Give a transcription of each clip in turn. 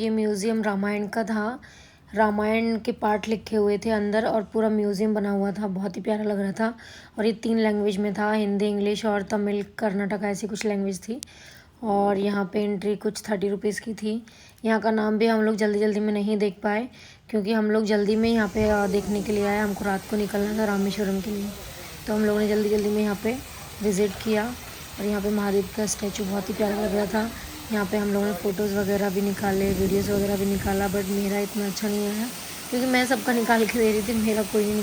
ये म्यूज़ियम रामायण का था। रामायण के पार्ट लिखे हुए थे अंदर और पूरा म्यूज़ियम बना हुआ था। बहुत ही प्यारा लग रहा था और ये 3 लैंग्वेज में था, हिंदी, इंग्लिश और तमिल, कर्नाटक, ऐसी कुछ लैंग्वेज थी। और यहाँ पे एंट्री कुछ 30 रुपीज़ की थी। यहाँ का नाम भी हम लोग जल्दी जल्दी में नहीं देख पाए क्योंकि हम लोग जल्दी में यहाँ पे देखने के लिए आए। हमको रात को निकलना था रामेश्वरम के लिए, तो हम लोगों ने जल्दी जल्दी में यहाँ पे विज़िट किया। और यहाँ पे महादेव का स्टैचू बहुत ही प्यारा लग रहा था। यहाँ पे हम लोगों ने फ़ोटोज़ वगैरह भी निकाले, वीडियोज़ वगैरह भी निकाला, बट मेरा इतना अच्छा नहीं आया क्योंकि मैं सबका निकाल के दे रही थी, मेरा कोई नहीं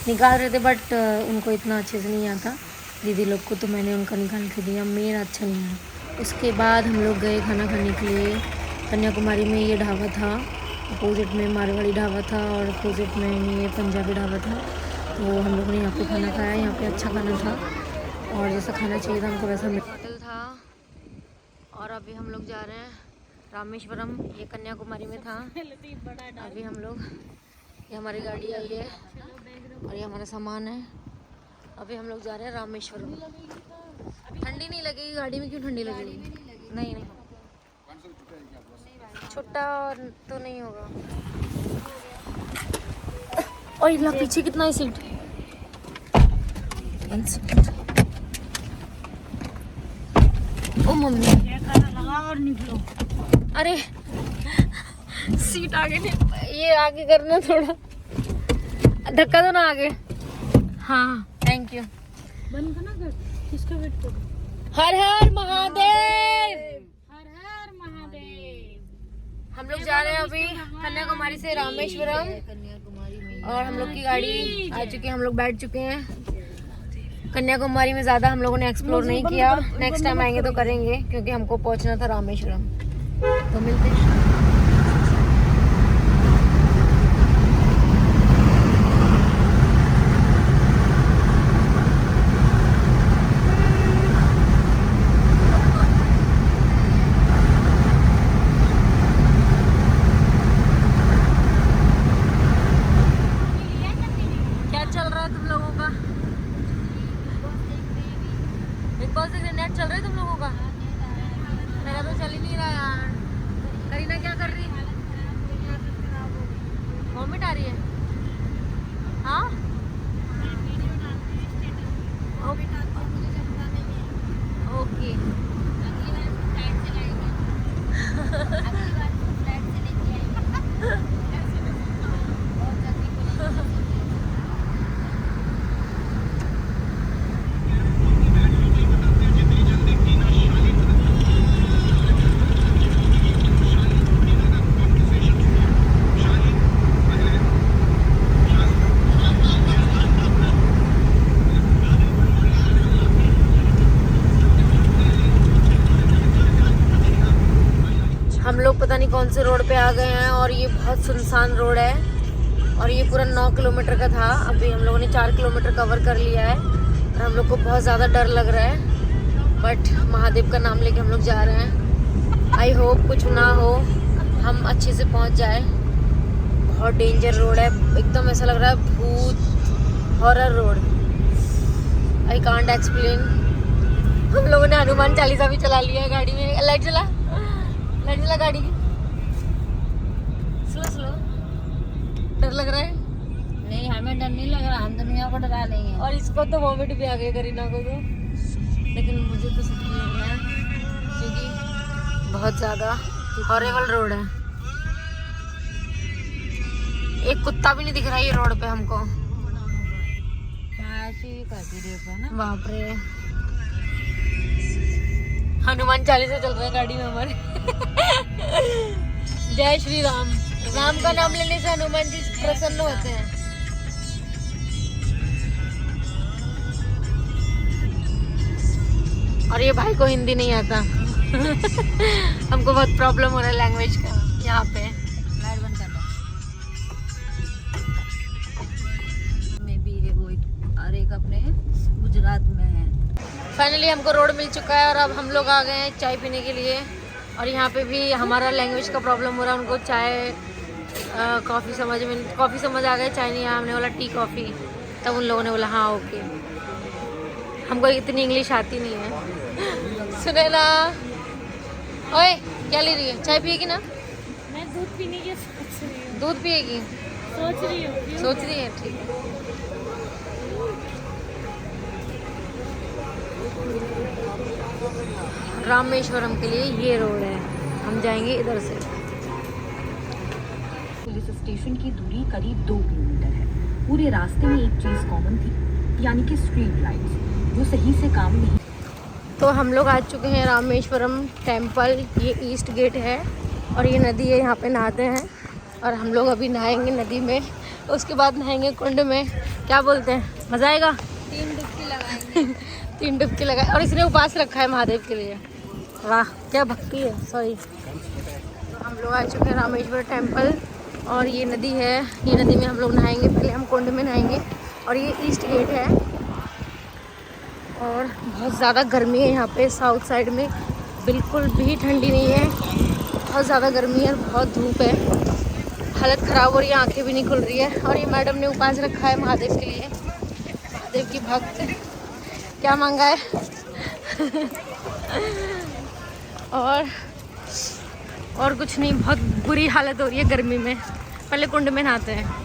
निकाल रहे थे बट उनको इतना अच्छे से नहीं आता दीदी लोग को, तो मैंने उनका निकाल के दिया, मेरा अच्छा नहीं आया। उसके बाद हम लोग गए खाना खाने के लिए। कन्याकुमारी में ये ढाबा था, अपोजिट में मारवाड़ी ढाबा था और अपोजिट में ये पंजाबी ढाबा था। तो हम लोगों ने यहाँ पे खाना खाया। यहाँ पे अच्छा खाना था और जैसा खाना चाहिए था हमको वैसा होटल था। और अभी हम लोग जा रहे हैं रामेश्वरम, ये कन्याकुमारी में था। अभी हम लोग, ये हमारी गाड़ी आई है और ये हमारा सामान है। अभी हम लोग जा रहे हैं रामेश्वरम। ठंडी नहीं लगेगी गाड़ी में? क्यों ठंडी लगेगी? नहीं नहीं, छुट्टा तो नहीं होगा। और इला पीछे कितना है सीट? ओ मम्मी और निकलो। अरे सीट आगे नहीं, ये आगे करना, थोड़ा धक्का दो ना आगे। हाँ थैंक यू। बंद करना कर, किसका वेट कर। हर हर महादेव, हर हर महादेव। हम लोग जा रहे हैं अभी कन्याकुमारी से रामेश्वरम और हम लोग की गाड़ी आ चुकी है, हम लोग बैठ चुके हैं। कन्याकुमारी में ज़्यादा हम लोगों ने एक्सप्लोर नहीं किया, नेक्स्ट टाइम आएंगे तो करेंगे क्योंकि हमको पहुंचना था रामेश्वरम। तो मिलते हैं। क्या चल रहा है तुम लोगों का? बिग बॉस देख रहे? नेट चल रहा है तुम लोगों का? मेरा तो चल ही नहीं रहा यार। करीना क्या कर रही? वॉमिट आ रही है? हाँ ओके। हम लोग पता नहीं कौन से रोड पे आ गए हैं और ये बहुत सुनसान रोड है और ये पूरा 9 किलोमीटर का था। अभी हम लोगों ने 4 किलोमीटर कवर कर लिया है और हम लोग को बहुत ज़्यादा डर लग रहा है, बट महादेव का नाम लेके हम लोग जा रहे हैं। आई होप कुछ ना हो, हम अच्छे से पहुंच जाए। बहुत डेंजर रोड है, एकदम ऐसा लग रहा है भूत, horror road. I can't explain. हम लोगों ने हनुमान चालीसा भी चला लिया है गाड़ी में। लाइट चला गाड़ी की। Slow slow. डर लग रहा है? नहीं, हमें डर नहीं लग रहा, हम दुनिया को डरा लेंगे। और इसको तो वॉमिट भी आ गई करीना को तो, लेकिन मुझे तो सच नहीं लग रहा है क्योंकि बहुत ज़्यादा हॉरेबल रोड है। एक कुत्ता भी नहीं दिख रहा है ये रोड पे हमको। बाप रे, हनुमान चालीसा चल रहा है गाड़ी में हमारे। जय श्री राम। राम का नाम लेने से हनुमान जी प्रसन्न होते हैं। और ये भाई को हिंदी नहीं आता। हमको बहुत प्रॉब्लम हो रहा है लैंग्वेज का यहाँ पे। लाइट बंद कर दो। मैं भी और एक अपने गुजरात में है। फाइनली हमको रोड मिल चुका है और अब हम लोग आ गए हैं चाय पीने के लिए। और यहाँ पे भी हमारा लैंग्वेज का प्रॉब्लम हो रहा है, उनको चाय कॉफ़ी समझ आ गए, चाय नहीं आया। हमने बोला टी कॉफ़ी, तब उन लोगों ने बोला हाँ ओके। हमको इतनी इंग्लिश आती नहीं है। सुने ना, ओए क्या ले रही है? चाय पिएगी ना? दूध पीने की सोच रही हूँ। दूध पिएगी? सोच रही हूँ। सोच रही है, ठीक है। रामेश्वरम के लिए ये रोड है, हम जाएंगे इधर से। पुलिस स्टेशन की दूरी करीब 2 किलोमीटर है। पूरे रास्ते में एक चीज कॉमन थी, यानी कि स्ट्रीट लाइट्स जो सही से काम नहीं। तो हम लोग आ चुके हैं रामेश्वरम टेम्पल। ये ईस्ट गेट है और ये नदी है, यहाँ पे नहाते हैं। और हम लोग अभी नहाएंगे नदी में, उसके बाद नहाएंगे कुंड में। क्या बोलते हैं, मज़ा आएगा? 3 डुबकी लगाएंगे। 3 डुबकी लगाए, और इसने उपवास रखा है महादेव के लिए। वाह क्या भक्ति है, सॉरी। तो हम लोग आ चुके हैं रामेश्वर टेम्पल और ये नदी है, ये नदी में हम लोग नहाएंगे। पहले हम कुंड में नहाएंगे और ये ईस्ट गेट है। और बहुत ज़्यादा गर्मी है यहाँ पे, साउथ साइड में बिल्कुल भी ठंडी नहीं है, बहुत ज़्यादा गर्मी है, बहुत धूप है, हालत ख़राब हो रही है, आंखें भी नहीं खुल रही है। और ये मैडम ने उपवास रखा है महादेव के लिए, महादेव की भक्त। क्या मांगा है? और कुछ नहीं, बहुत बुरी हालत हो रही है गर्मी में। पहले कुंड में नहाते हैं।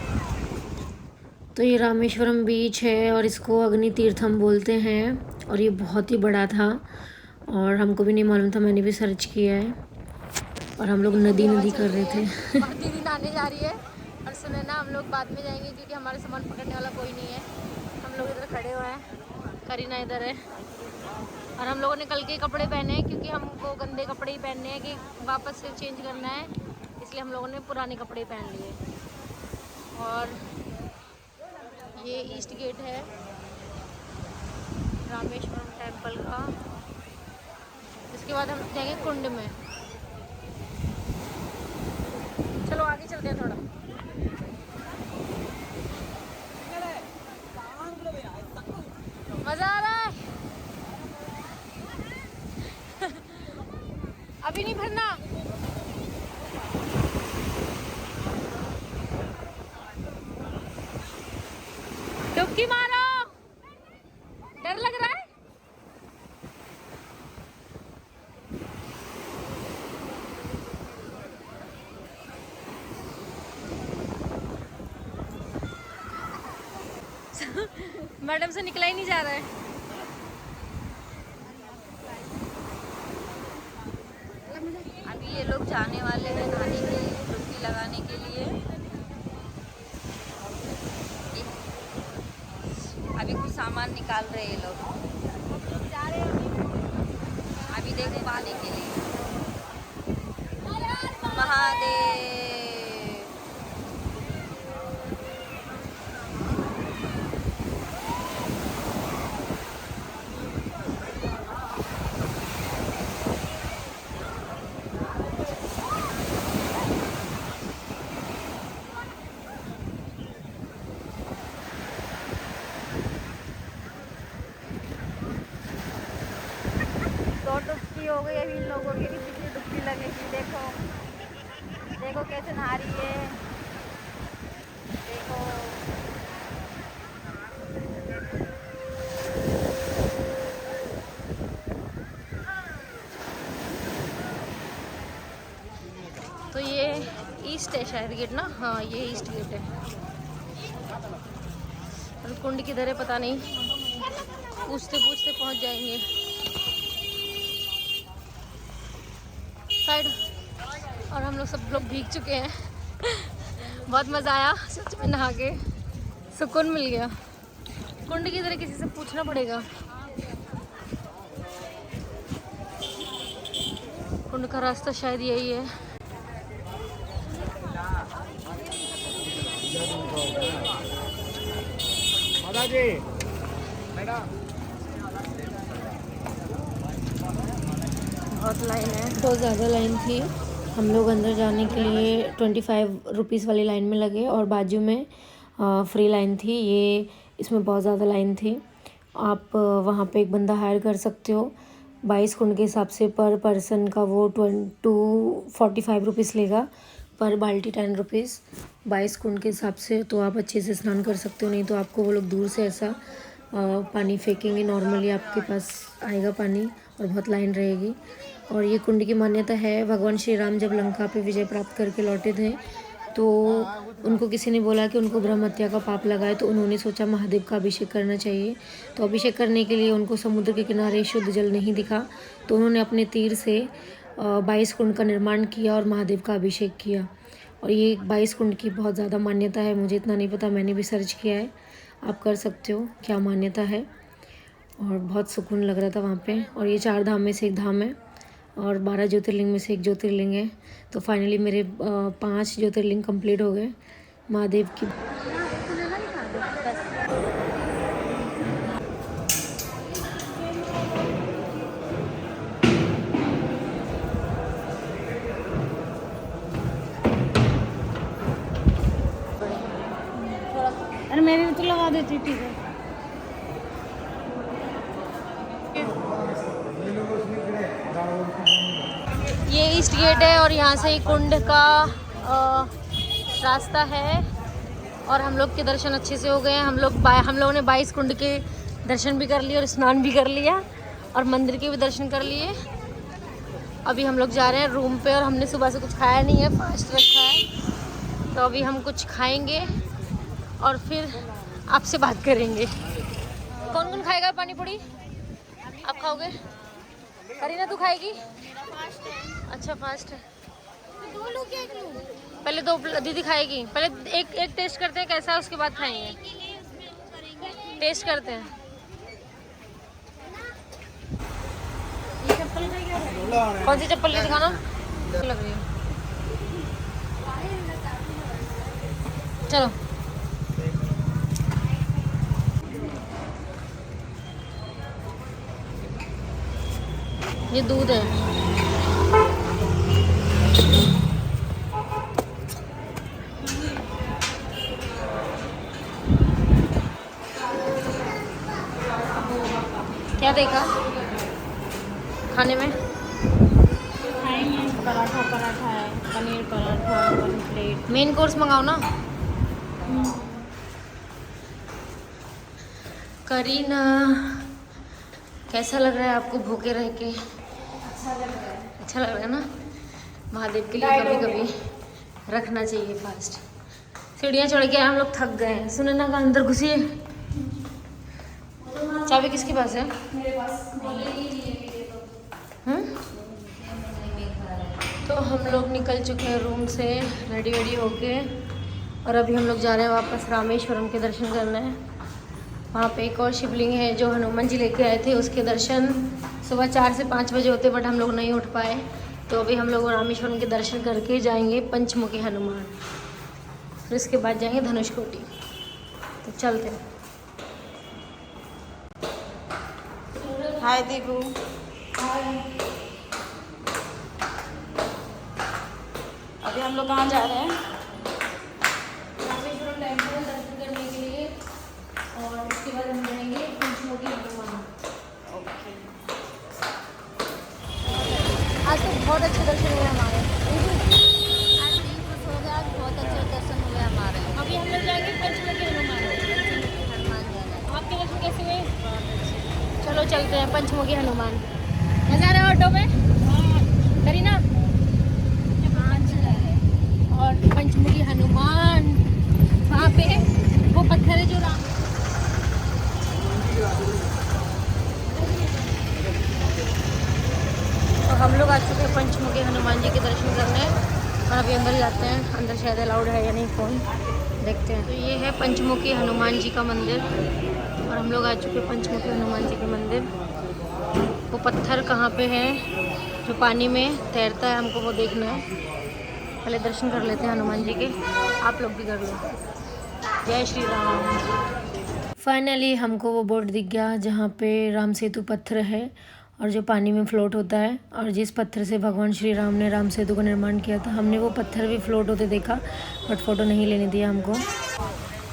तो ये रामेश्वरम बीच है और इसको अग्नि तीर्थम बोलते हैं और ये बहुत ही बड़ा था और हमको भी नहीं मालूम था, मैंने भी सर्च किया है। और हम लोग नदी कर रहे थे। दीदी नहाने जा रही है और सुने ना, हम लोग बाद में जाएंगे क्योंकि हमारे सामान पकड़ने वाला कोई नहीं है। हम लोग इधर खड़े हुए हैं, करीना इधर है। और हम लोगों ने कल के कपड़े पहने हैं क्योंकि हमको गंदे कपड़े ही पहनने हैं कि वापस से चेंज करना है, इसलिए हम लोगों ने पुराने कपड़े पहन लिए। और ये ईस्ट गेट है रामेश्वरम टेम्पल का। इसके बाद हम जाएंगे कुंड में। चलो आगे चलते हैं थोड़ा। मज़ा आ रहा है? अभी नहीं भरना। डुबकी मारो, डर लग रहा है? मैडम से निकला ही नहीं जा रहा है। अभी ये लोग जाने वाले हैं नहाने के लिए, डुबकी लगाने के लिए। अभी कुछ सामान निकाल रहे हैं ये लोग, अभी देखो पानी के लिए। महादेव। तो डुबकी हो गई अभी इन लोगों की, किसी की डुबकी लगेगी। देखो देखो कैसे नहा रही है, देखो। तो ये ईस्ट है शायद गेट ना, हाँ ये ईस्ट गेट है। और कुंड किधर है पता नहीं, पूछते पूछते पहुंच जाएंगे। साइड। और हम लोग सब लोग भीग चुके हैं। बहुत मज़ा आया सच में, नहा के सुकून मिल गया। कुंड की तरह किसी से पूछना पड़ेगा। कुंड का रास्ता शायद यही है। बहुत लाइन है, बहुत ज़्यादा लाइन थी। हम लोग अंदर जाने के लिए 25 रुपीज़ वाली लाइन में लगे और बाजू में फ्री लाइन थी। ये इसमें बहुत ज़्यादा लाइन थी। आप वहाँ पे एक बंदा हायर कर सकते हो 22 कुंड के हिसाब से। पर पर्सन का वो 45 रुपीज़ लेगा, पर बाल्टी 10 रुपीज़ 22 कुंड के हिसाब से। तो आप अच्छे से स्नान कर सकते हो, नहीं तो आपको वो लोग दूर से ऐसा पानी फेंकेंगे। नॉर्मली आपके पास आएगा पानी और बहुत लाइन रहेगी। और ये कुंड की मान्यता है, भगवान श्री राम जब लंका पे विजय प्राप्त करके लौटे थे तो उनको किसी ने बोला कि उनको ब्रह्म हत्या का पाप लगा है, तो उन्होंने सोचा महादेव का अभिषेक करना चाहिए। तो अभिषेक करने के लिए उनको समुद्र के किनारे शुद्ध जल नहीं दिखा, तो उन्होंने अपने तीर से 22 कुंड का निर्माण किया और महादेव का अभिषेक किया। और ये 22 कुंड की बहुत ज़्यादा मान्यता है, मुझे इतना नहीं पता, मैंने भी सर्च किया है, आप कर सकते हो क्या मान्यता है। और बहुत सुकून लग रहा था वहाँ पे। और ये 4 धाम में से एक धाम है और 12 ज्योतिर्लिंग में से एक ज्योतिर्लिंग है। तो फाइनली मेरे 5 ज्योतिर्लिंग कंप्लीट हो गए महादेव की। अरे मेरी तो लगा देती, ठीक है। ये ईस्ट गेट है और यहाँ से कुंड का रास्ता है। और हम लोग के दर्शन अच्छे से हो गए हैं। हम लोगों ने 22 कुंड के दर्शन भी कर लिए और स्नान भी कर लिया और मंदिर के भी दर्शन कर लिए। अभी हम लोग जा रहे हैं रूम पे और हमने सुबह से कुछ खाया नहीं है, फास्ट रखा है। तो अभी हम कुछ खाएंगे और फिर आपसे बात करेंगे। कौन कौन खाएगा पानी पूरी? आप खाओगे? करीना तू खाएगी? अच्छा फास्ट है। पहले 2 दीदी खाएगी, पहले एक टेस्ट करते हैं कैसा है, उसके बाद खाएंगे। टेस्ट करते हैं। कौन सी चप्पल दिखाना लग रही है? चलो ये दूध है। क्या देखा खाने में? खाएंगे पराठा है, paneer paratha, 1 plate. Main course मंगाओ ना। करीना कैसा लग रहा है आपको भूखे रह के? अच्छा लग रहा है ना। महादेव के लिए कभी कभी रखना चाहिए फास्ट। सीढ़ियाँ चढ़ के हम लोग थक गए हैं। सुने ना का अंदर घुसिए। चाबी किसके पास है? मेरे पास। तो हम लोग निकल चुके हैं रूम से रेडी होके और अभी हम लोग जा रहे हैं वापस रामेश्वरम के दर्शन करने। वहाँ पे एक और शिवलिंग है जो हनुमान जी लेके आए थे, उसके दर्शन सुबह 4 से 5 बजे होते, बट हम लोग नहीं उठ पाए। तो अभी हम लोग रामेश्वरम के दर्शन करके जाएंगे पंचमुखी हनुमान, फिर उसके बाद जाएंगे धनुषकोटी। तो चलते हैं। हाय दीपू। अभी हम लोग कहाँ जा रहे हैं? रामेश्वरम टेम्पल दर्शन करने के लिए और उसके बाद हम जाएंगे पंचमुखी हनुमान। आज तो बहुत अच्छे दर्शन हुए हमारे। आज भी खुश हो गया, आज बहुत अच्छे दर्शन हुए हमारे। अभी हम लोग जाएंगे पंचमुखी हनुमान। हनुमान जा रहे हैं। आपके दर्शन कैसे हुए? चलो चलते हैं पंचमुखी हनुमान। मजा आ रहा है ऑटो में? करीना? और पंचमुखी हनुमान वहाँ पे वो पत्थर है जो राम। तो हम लोग आ चुके हैं पंचमुखी हनुमान जी के दर्शन करने और अभी अंदर जाते हैं। अंदर शायद अलाउड है या नहीं, फ़ोन देखते हैं। तो ये है पंचमुखी हनुमान जी का मंदिर और हम लोग आ चुके हैं पंचमुखी हनुमान जी के मंदिर। वो पत्थर कहाँ पे है जो पानी में तैरता है, हमको वो देखना है। पहले दर्शन कर लेते हैं हनुमान जी के, आप लोग भी कर लो। जय श्री राम। फाइनली हमको वो बोर्ड दिख गया जहाँ पे राम सेतु पत्थर है और जो पानी में फ्लोट होता है, और जिस पत्थर से भगवान श्री राम ने राम सेतु का निर्माण किया था। हमने वो पत्थर भी फ्लोट होते देखा बट फ़ोटो नहीं लेने दिया हमको।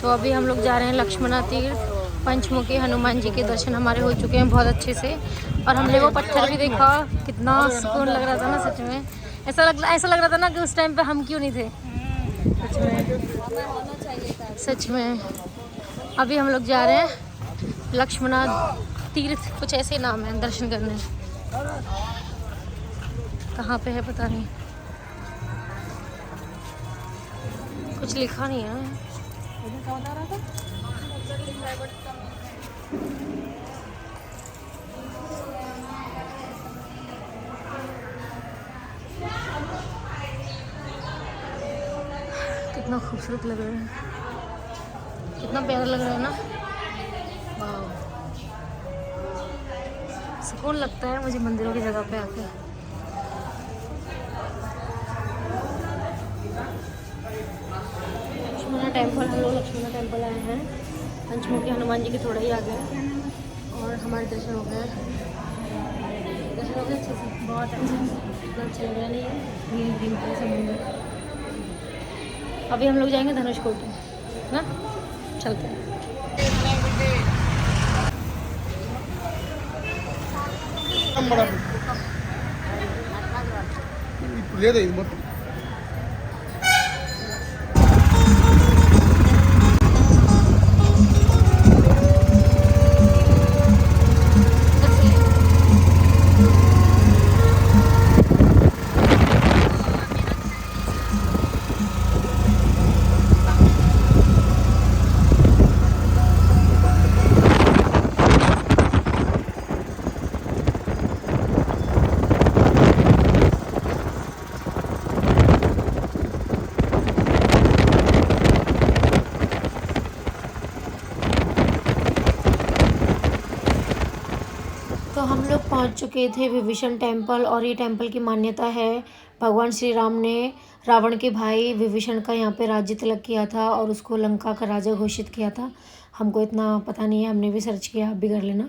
तो अभी हम लोग जा रहे हैं लक्ष्मणा तीर्थ। पंचमुखी हनुमान जी के दर्शन हमारे हो चुके हैं बहुत अच्छे से और हमने वो पत्थर भी देखा। कितना सुकून लग रहा था ना, सच में ऐसा लग रहा था ना कि उस टाइम पे हम क्यों नहीं थे। सच में अभी हम लोग जा रहे हैं लक्ष्मणा तीर्थ, कुछ ऐसे नाम है, दर्शन करने। कहाँ पे है पता नहीं, कुछ लिखा नहीं है। क्या बता रहा था? कितना खूबसूरत लग रहा है, कितना प्यारा लग रहा है ना। वाह, सुकून लगता है मुझे मंदिरों की जगह पे आके। लक्ष्मणा टेम्पल, हम लोग लक्ष्मणा टेम्पल आए हैं। पंचमुखी हनुमान जी के थोड़ा ही आगे हैं और हमारे दर्शन हो गए। दर्शन हो गए अच्छे से, बहुत अच्छे से, इतना अच्छा लग रहा नहीं है। ग्रीन ग्रीन पूरा समुंदर। अभी हम लोग जाएंगे धनुषकोटी ना, चलते हैं। లేదా ఇది మొత్తం तो हम लोग पहुंच चुके थे विभीषण टेम्पल, और ये टेम्पल की मान्यता है भगवान श्री राम ने रावण के भाई विभीषण का यहाँ पे राज्य तिलक किया था और उसको लंका का राजा घोषित किया था। हमको इतना पता नहीं है, हमने भी सर्च किया, आप भी कर लेना।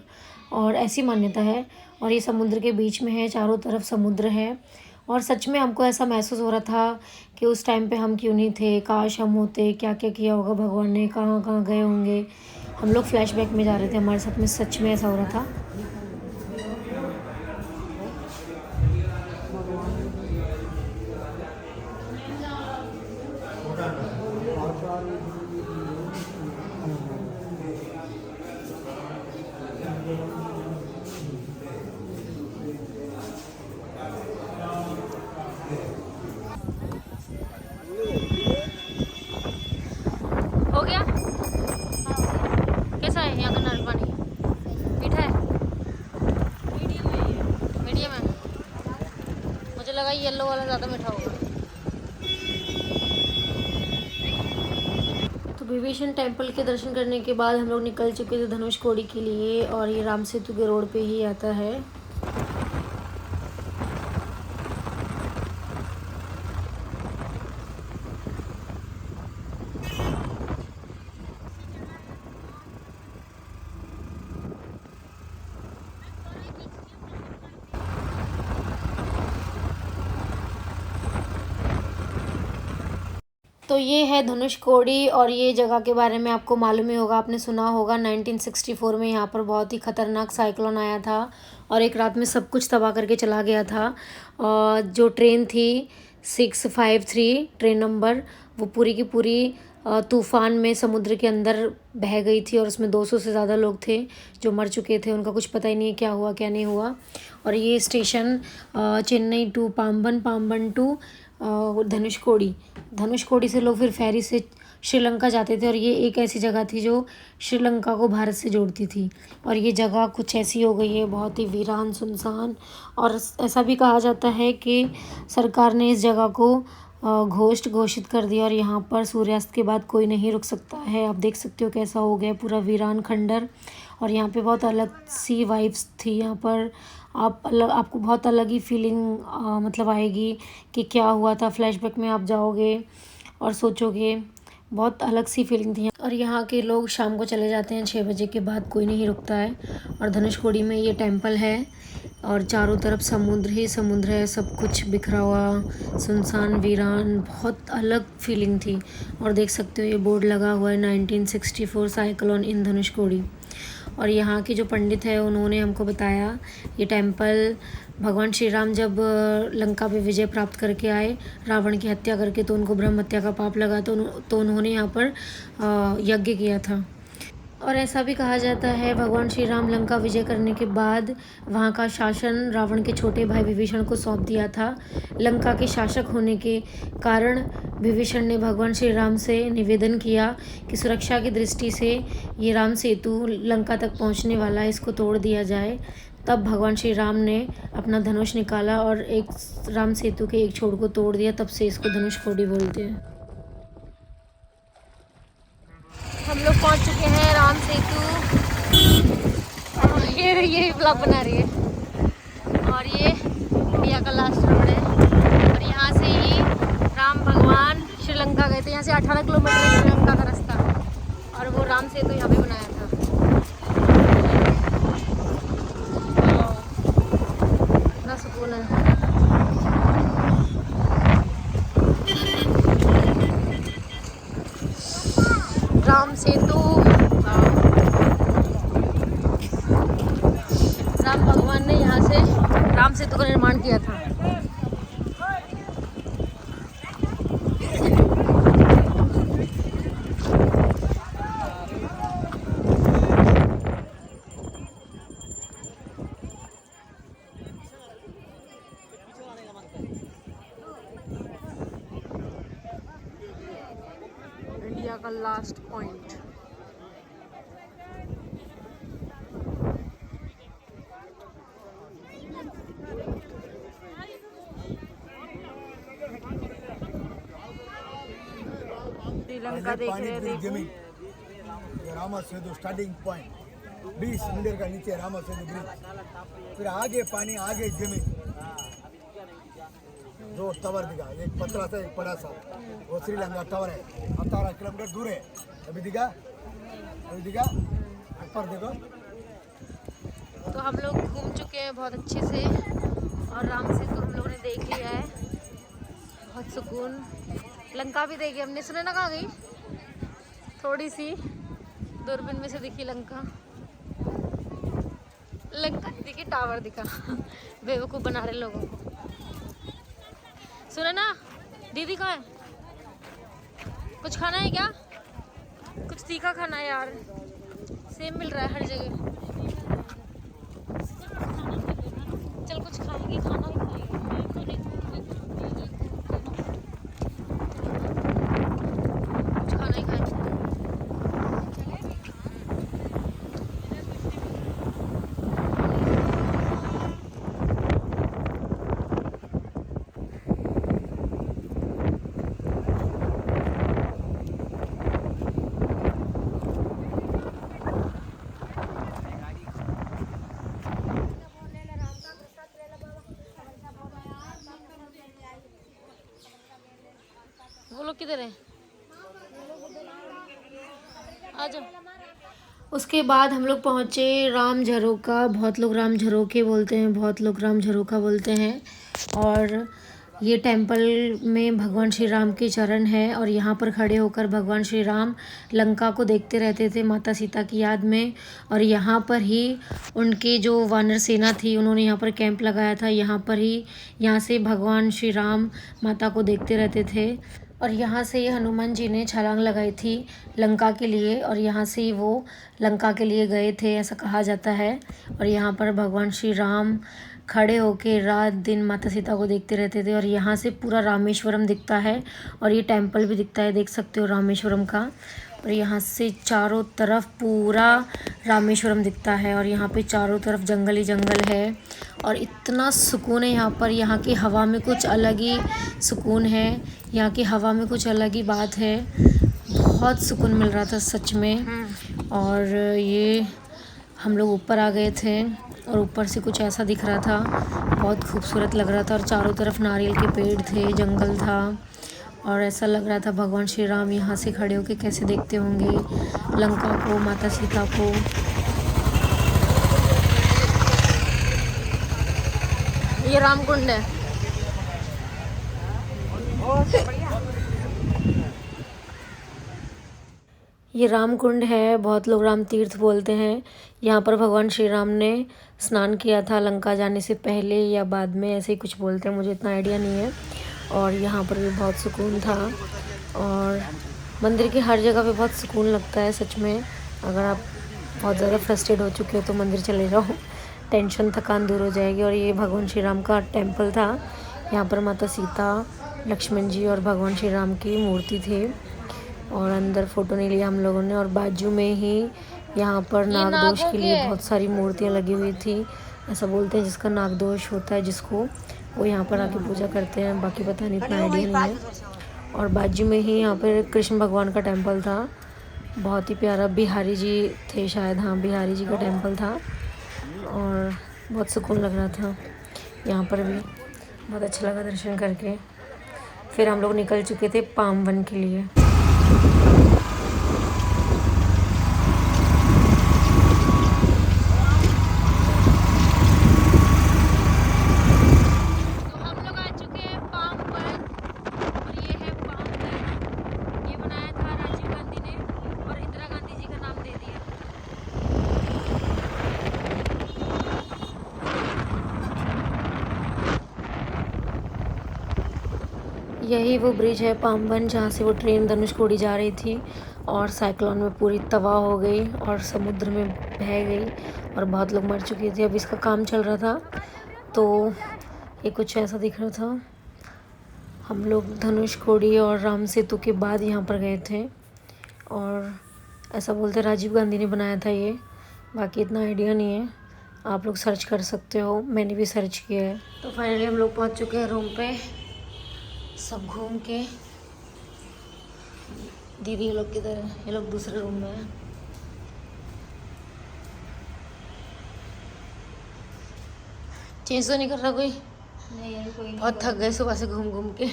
और ऐसी मान्यता है, और ये समुद्र के बीच में है, चारों तरफ समुद्र है। और सच में हमको ऐसा महसूस हो रहा था कि उस टाइम पे हम क्यों नहीं थे, काश हम होते, क्या क्या किया होगा भगवान ने, कहाँ कहाँ गए होंगे। हम लोग फ्लैशबैक में जा रहे थे, हमारे साथ में सच में ऐसा हो रहा था। हो गया? कैसा है यहाँ का नारियल पानी? मीठा है? मीडियम है। मुझे लगा येलो वाला ज़्यादा मीठा होगा। तो विभीषण टेम्पल के दर्शन करने के बाद हम लोग निकल चुके थे धनुषकोडी के लिए, और ये राम सेतु के रोड पे ही आता है। तो ये है धनुषकोडी, और ये जगह के बारे में आपको मालूम ही होगा, आपने सुना होगा 1964 में यहाँ पर बहुत ही ख़तरनाक साइक्लोन आया था और एक रात में सब कुछ तबाह करके चला गया था। और जो ट्रेन थी 653 ट्रेन नंबर, वो पूरी की पूरी तूफ़ान में समुद्र के अंदर बह गई थी, और उसमें 200 से ज़्यादा लोग थे जो मर चुके थे। उनका कुछ पता ही नहीं है क्या हुआ क्या नहीं हुआ। और ये station Chennai to Pamban, Pamban to Dhanushkodi से लोग फिर फेरी से श्रीलंका जाते थे, और ये एक ऐसी जगह थी जो श्रीलंका को भारत से जोड़ती थी। और ये जगह कुछ ऐसी हो गई है, बहुत ही वीरान सुनसान। और ऐसा भी कहा जाता है कि सरकार ने इस जगह को घोषित कर दिया, और यहाँ पर सूर्यास्त के बाद कोई नहीं रुक सकता है। आप देख सकते हो कैसा हो गया पूरा वीरान खंडर। और यहाँ पे बहुत अलग सी वाइब्स थी यहाँ पर। आपको बहुत अलग ही फीलिंग मतलब आएगी कि क्या हुआ था। फ्लैशबैक में आप जाओगे और सोचोगे, बहुत अलग सी फीलिंग थी। और यहाँ के लोग शाम को चले जाते हैं, 6 बजे के बाद कोई नहीं रुकता है। और धनुषकोडी में ये टेम्पल है, और चारों तरफ समुद्र ही समुद्र है, सब कुछ बिखरा हुआ, सुनसान, वीरान, बहुत अलग फीलिंग थी। और देख सकते हो ये बोर्ड लगा हुआ है 1964 साइक्लोन इन धनुषकोडी। और यहाँ के जो पंडित है उन्होंने हमको बताया, ये टेम्पल भगवान श्री राम जब लंका पे विजय प्राप्त करके आए, रावण की हत्या करके, तो उनको ब्रह्म हत्या का पाप लगा, तो उन्होंने यहाँ पर यज्ञ किया था। और ऐसा भी कहा जाता है भगवान श्री राम लंका विजय करने के बाद वहाँ का शासन रावण के छोटे भाई विभीषण को सौंप दिया था। लंका के शासक होने के कारण विभीषण ने भगवान श्री राम से निवेदन किया कि सुरक्षा की दृष्टि से ये राम सेतु लंका तक पहुँचने वाला है, इसको तोड़ दिया जाए। तब भगवान श्री राम ने अपना धनुष निकाला और एक राम सेतु के एक छोर को तोड़ दिया। तब से इसको धनुषकोडी बोलते हैं। हम लोग पहुंच चुके हैं राम सेतु। ये ब्लॉग बना रही है और ये इंडिया का लास्ट रोड है और यहाँ से ही राम भगवान श्रीलंका गए थे। यहाँ से 18 किलोमीटर है श्रीलंका का रास्ता और वो राम सेतु यहाँ पे बनाया था। इतना सुकून है। राम सेतु राम भगवान ने यहाँ से राम सेतु का निर्माण किया था। इंडिया का लास्ट पॉइंट। श्रीलंका देख रहे थे। जमीन रामा सेतु स्टार्टिंग पॉइंट 20 मीटर का नीचे रामा सेतु ब्रिज, फिर आगे पानी, आगे जमीन, दो टावर दिखा, एक पतला सा एक बड़ा सा, वो श्रीलंका टावर है। 18 किलोमीटर दूर है। अभी दिखा ऊपर देखो। तो हम लोग घूम चुके हैं बहुत अच्छे से और राम सेतु हम लोगों ने देख लिया है। बहुत सुकून। लंका भी देखी हमने। सुना ना कहाँ गई? थोड़ी सी दूरबीन में से दिखी लंका। लंका दिखी, टावर दिखा। बेवकूफ़ बना रहे लोगों को। सुना ना दीदी कहाँ है? कुछ खाना है क्या? कुछ तीखा खाना है यार। सेम मिल रहा है हर जगह। चल कुछ खाएंगे, खाना ही खाएंगे। कुछ खाना ही खाएंगे। वो लोग किधर है? आ जाओ। उसके बाद हम लोग पहुँचे राम झरोका। बहुत लोग राम झरोके बोलते हैं, बहुत लोग राम झरोका बोलते हैं। और ये टेंपल में भगवान श्री राम के चरण है और यहाँ पर खड़े होकर भगवान श्री राम लंका को देखते रहते थे माता सीता की याद में। और यहाँ पर ही उनके जो वानर सेना थी उन्होंने यहाँ पर कैंप लगाया था। यहाँ पर ही, यहाँ से भगवान श्री राम माता को देखते रहते थे। और यहाँ से ही हनुमान जी ने छलांग लगाई थी लंका के लिए और यहाँ से ही वो लंका के लिए गए थे, ऐसा कहा जाता है। और यहाँ पर भगवान श्री राम खड़े होके रात दिन माता सीता को देखते रहते थे। और यहाँ से पूरा रामेश्वरम दिखता है और ये टेंपल भी दिखता है, देख सकते हो रामेश्वरम का। और यहाँ से चारों तरफ पूरा रामेश्वरम दिखता है और यहाँ पे चारों तरफ जंगल ही जंगल है और इतना सुकून है यहाँ पर। यहाँ की हवा में कुछ अलग ही सुकून है, यहाँ की हवा में कुछ अलग ही बात है। बहुत सुकून मिल रहा था सच में। और ये हम लोग ऊपर आ गए थे और ऊपर से कुछ ऐसा दिख रहा था, बहुत खूबसूरत लग रहा था। और चारों तरफ नारियल के पेड़ थे, जंगल था और ऐसा लग रहा था भगवान श्री राम यहाँ से खड़े होकर कैसे देखते होंगे लंका को, माता सीता को। ये रामकुंड है। ये रामकुंड है, बहुत लोग राम तीर्थ बोलते हैं। यहाँ पर भगवान श्री राम ने स्नान किया था लंका जाने से पहले या बाद में, ऐसे ही कुछ बोलते हैं, मुझे इतना आइडिया नहीं है। और यहाँ पर भी बहुत सुकून था और मंदिर की हर जगह पे बहुत सुकून लगता है सच में। अगर आप बहुत ज़्यादा फ्रस्ट्रेट हो चुके हो तो मंदिर चले जाओ, टेंशन थकान दूर हो जाएगी। और ये भगवान श्री राम का टेम्पल था। यहाँ पर माता सीता, लक्ष्मण जी और भगवान श्री राम की मूर्ति थे। और अंदर फ़ोटो नहीं लिया हम लोगों ने। और बाजू में ही यहाँ पर नागदोष के लिए बहुत सारी मूर्तियाँ लगी हुई थी। ऐसा बोलते हैं जिसका नागदोष होता है जिसको, वो यहाँ पर आके पूजा करते हैं। बाकी पता नहीं, इतना आइडिया नहीं है। और बाजू में ही यहाँ पर कृष्ण भगवान का टेम्पल था, बहुत ही प्यारा। बिहारी जी थे शायद, हाँ बिहारी जी का टेम्पल था। और बहुत सुकून लग रहा था यहाँ पर भी, बहुत अच्छा लगा दर्शन करके। फिर हम लोग निकल चुके थे पाम वन के लिए। यही वो ब्रिज है पाम वन, जहाँ से वो ट्रेन धनुषकोडी जा रही थी और साइक्लोन में पूरी तबाह हो गई और समुद्र में बह गई और बहुत लोग मर चुके थे। अब इसका काम चल रहा था तो ये कुछ ऐसा दिख रहा था। हम लोग धनुषकोडी और राम सेतु के बाद यहाँ पर गए थे और ऐसा बोलते राजीव गांधी ने बनाया था ये। बाकी इतना आइडिया नहीं है, आप लोग सर्च कर सकते हो, मैंने भी सर्च किया है। तो फाइनली हम लोग पहुँच चुके हैं रूम पे, सब घूम के। दीदी ये लोग किधर है? ये लोग दूसरे रूम में है। चेंज तो नहीं कर रहा कोई? नहीं कोई नहीं। बहुत थक गए सुबह से घूम घूम के।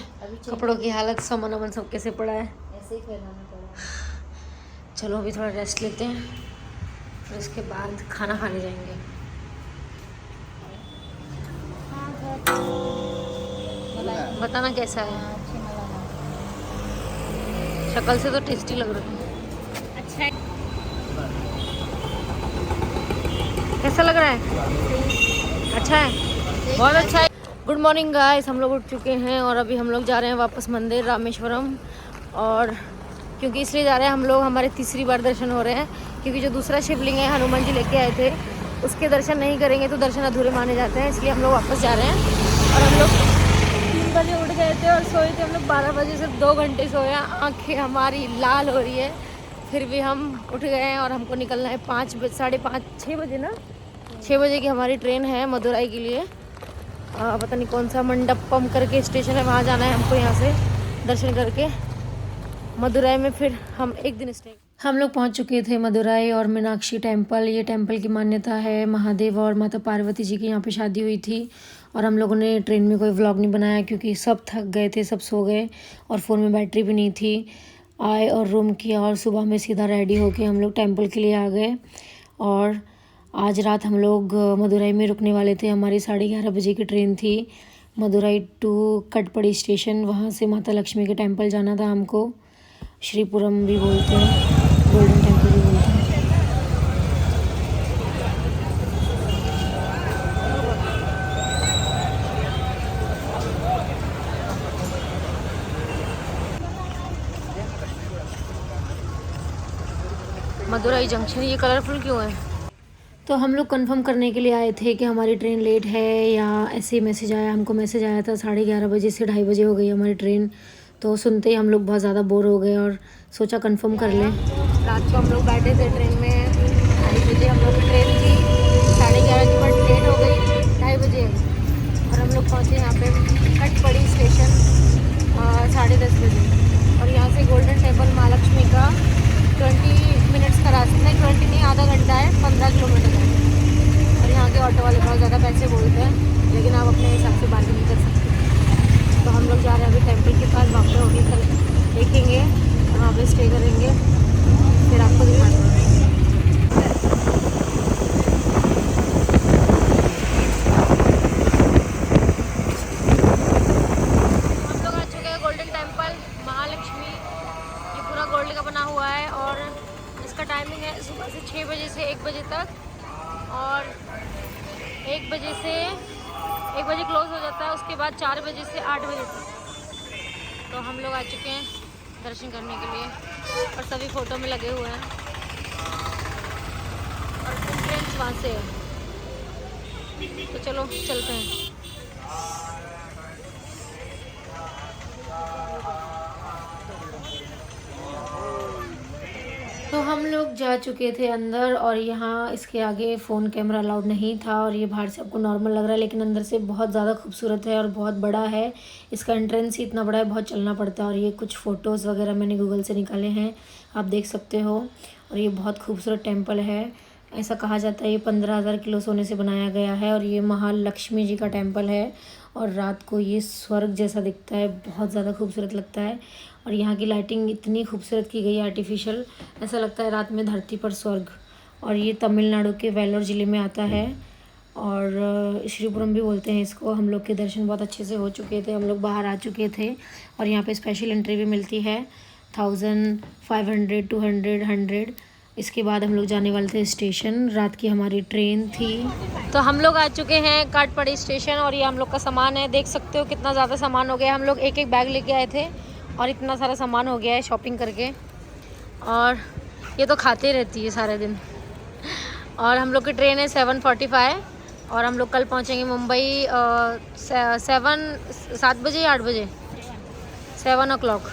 कपड़ों की हालत, सामान वामान सब कैसे पड़ा है। ऐसे ही फैलाना पड़ा। चलो अभी थोड़ा रेस्ट लेते हैं, फिर उसके बाद खाना खाने जाएंगे। बताना कैसा है। अच्छी मलाई। शक्ल से तो टेस्टी लग रहा है। अच्छा है। कैसा लग रहा है? अच्छा है, बहुत अच्छा है। गुड मॉर्निंग गाइस, हम लोग उठ चुके हैं और अभी हम लोग जा रहे हैं वापस मंदिर रामेश्वरम। और क्योंकि इसलिए जा रहे हैं हम लोग, हमारे तीसरी बार दर्शन हो रहे हैं, क्योंकि जो दूसरा शिवलिंग है हनुमान जी लेके आए थे, उसके दर्शन नहीं करेंगे तो दर्शन अधूरे माने जाते हैं। इसलिए हम लोग वापस जा रहे हैं। और हम लोग 3 बजे उठ गए थे और सोए थे हम लोग 12 बजे से 2 घंटे सोए। आँखें हमारी लाल हो रही है, फिर भी हम उठ गए हैं और हमको निकलना है 5 बजे, 5:30, 6 बजे ना, 6 बजे की हमारी ट्रेन है मदुरई के लिए। पता नहीं कौन सा मंडपम करके स्टेशन है, वहाँ जाना है हमको। यहाँ से दर्शन करके मदुरई में फिर हम एक दिन स्टे। हम लोग पहुँच चुके थे मदुरई और मीनाक्षी टेम्पल। ये टेम्पल की मान्यता है महादेव और माता पार्वती जी की यहाँ पे शादी हुई थी। और हम लोगों ने ट्रेन में कोई व्लॉग नहीं बनाया क्योंकि सब थक गए थे, सब सो गए और फ़ोन में बैटरी भी नहीं थी। आए और रूम किया और सुबह में सीधा रेडी होके हम लोग टेम्पल के लिए आ गए। और आज रात हम लोग मदुरई में रुकने वाले थे। हमारी 11:30 बजे की ट्रेन थी मदुरई टू कटपड़ी स्टेशन। वहाँ से माता लक्ष्मी के टेम्पल जाना था हमको। श्रीपुरम भी बोलते हैं, गोल्डन टेम्पल भी बोलते हैं। मदुरई जंक्शन, ये कलरफुल क्यों है? तो हम लोग कंफर्म करने के लिए आए थे कि हमारी ट्रेन लेट है या ऐसे ही मैसेज आया। हमको मैसेज आया था 11:30 बजे से 2:30 बजे हो गई हमारी ट्रेन। तो सुनते ही हम लोग बहुत ज़्यादा बोर हो गए और सोचा कंफर्म कर लें। रात को हम लोग बैठे थे ट्रेन में, 2:30 बजे हम लोग की ट्रेन थी। 11:30 की बट लेट हो गई 2:30 बजे और हम लोग पहुँचे यहाँ पे कटपड़ी स्टेशन 10:30 बजे। और यहाँ से गोल्डन टेम्पल माँ लक्ष्मी का 20 मिनट्स का रास्ता है, 20 नहीं आधा घंटा है, 15 किलोमीटर है। और यहाँ के ऑटो वाले बहुत ज़्यादा पैसे बोलते हैं, लेकिन आप अपने हिसाब से बार्गेनिंग कर सकते हैं। तो हम लोग जा रहे हैं अभी टेम्पल के पास, वहाँ पे होटल देखेंगे और वहाँ पे स्टे करेंगे, फिर आपको दिखाएंगे। हम लोग आ चुके हैं गोल्डन टेम्पल महालक्ष्मी। ये पूरा गोल्ड का बना हुआ है और इसका टाइमिंग है सुबह से 6 बजे से 1 बजे तक। और 1 बजे से 1 बजे क्लोज हो जाता है, उसके बाद 4 बजे से 8 बजे तक। तो हम लोग आ चुके हैं दर्शन करने के लिए और सभी फ़ोटो में लगे हुए हैं। एंट्रेंस वहाँ से है। तो चलो चलते हैं। तो हम लोग जा चुके थे अंदर और यहाँ इसके आगे फ़ोन कैमरा अलाउड नहीं था और ये बाहर से आपको नॉर्मल लग रहा है लेकिन अंदर से बहुत ज़्यादा खूबसूरत है और बहुत बड़ा है। इसका एंट्रेंस ही इतना बड़ा है, बहुत चलना पड़ता है। और ये कुछ फ़ोटोज़ वगैरह मैंने गूगल से निकाले हैं, आप देख सकते हो। और ये बहुत खूबसूरत टेम्पल है। ऐसा कहा जाता है ये 15,000 किलो सोने से बनाया गया है और ये महालक्ष्मी जी का टेम्पल है। और रात को ये स्वर्ग जैसा दिखता है, बहुत ज़्यादा खूबसूरत लगता है। और यहाँ की लाइटिंग इतनी खूबसूरत की गई है आर्टिफिशियल, ऐसा लगता है रात में धरती पर स्वर्ग। और ये तमिलनाडु के वेलोर ज़िले में आता है और श्रीपुरम भी बोलते हैं इसको। हम लोग के दर्शन बहुत अच्छे से हो चुके थे, हम लोग बाहर आ चुके थे और यहाँ पे स्पेशल एंट्री भी मिलती है 1500, 200, 100। इसके बाद हम लोग जाने वाले थे स्टेशन, रात की हमारी ट्रेन थी। तो हम लोग आ चुके हैं काटपड़ी स्टेशन और ये हम लोग का सामान है, देख सकते हो कितना ज़्यादा सामान हो गया। हम लोग एक एक बैग लेके आए थे और इतना सारा सामान हो गया है शॉपिंग करके। और ये तो खाते रहती है सारे दिन। और हम लोग की ट्रेन है 7:45 और हम लोग कल पहुंचेंगे मुंबई 7 बजे या 8 बजे, 7 o'clock।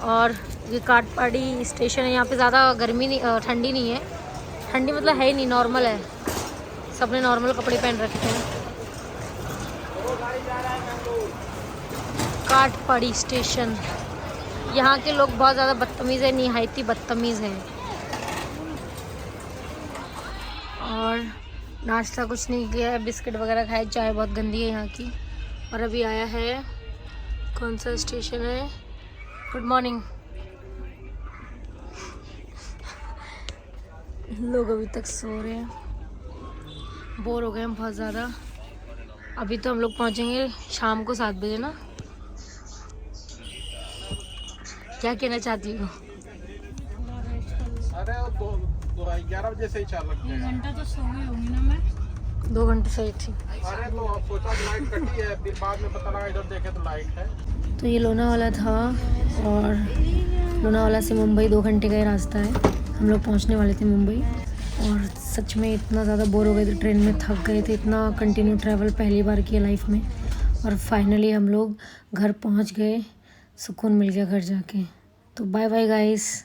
और ये काटपाड़ी स्टेशन है, यहाँ पे ज़्यादा गर्मी नहीं, ठंडी नहीं है। ठंडी मतलब है ही नहीं, नॉर्मल है, सबने नॉर्मल कपड़े पहन रखे हैं। काटपाड़ी स्टेशन, यहाँ के लोग बहुत ज़्यादा बदतमीज़ है, निहायती बदतमीज़ हैं। और नाश्ता कुछ नहीं किया है, बिस्किट वगैरह खाए, चाय बहुत गंदी है यहाँ की। और अभी आया है, कौन सा स्टेशन है, गुड मॉर्निंग। लोग अभी तक सो रहे हैं, बोर हो गए हैं बहुत ज़्यादा। अभी तो हम लोग पहुँचेंगे शाम को 7 बजे ना। क्या कहना चाहती हो? अरे 11 बजे से ही चाल लगते हैं। 1 घंटा तो सो गई होंगी ना मैं। 2 घंटे सही थी। अरे तो अब सोचा लाइट कटी है, फिर बाद में पता लगा इधर देखे तो लाइट है। तो ये लोनावाला था और लोनावाला से मुंबई 2 घंटे का ही रास्ता है। हम लोग पहुंचने वाले थे मुंबई और सच में इतना ज़्यादा बोर हो गए थे ट्रेन में, थक गए थे। इतना कंटिन्यू ट्रैवल पहली बार किया लाइफ में। और फाइनली हम लोग घर पहुंच गए, सुकून मिल गया घर जाके। तो बाय बाय गाइस।